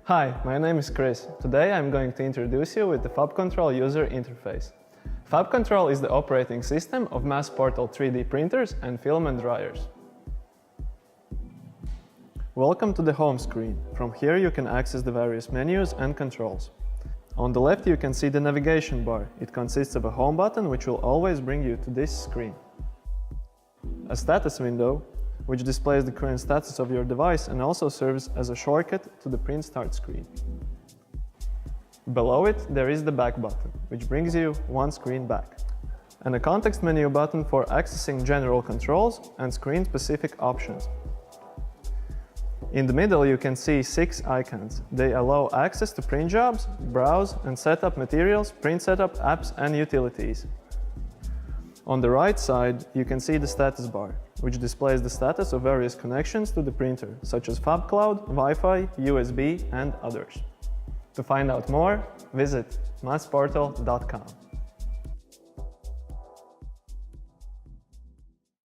Hi, my name is Chris. Today I'm going to introduce you with the FabControl user interface. FabControl is the operating system of mass portal 3D printers and filament dryers. Welcome to the home screen. From here you can access the various menus and controls. On the left you can see the navigation bar. It consists of a home button which will always bring you to this screen. A status window, which displays the current status of your device and also serves as a shortcut to the print start screen. Below it, there is the back button, which brings you one screen back, and a context menu button for accessing general controls and screen-specific options. In the middle, you can see 6 icons. They allow access to print jobs, browse and set up materials, print setup, apps and utilities. On the right side, you can see the status bar, which displays the status of various connections to the printer, such as FabCloud, Wi-Fi, USB, and others. To find out more, visit massportal.com.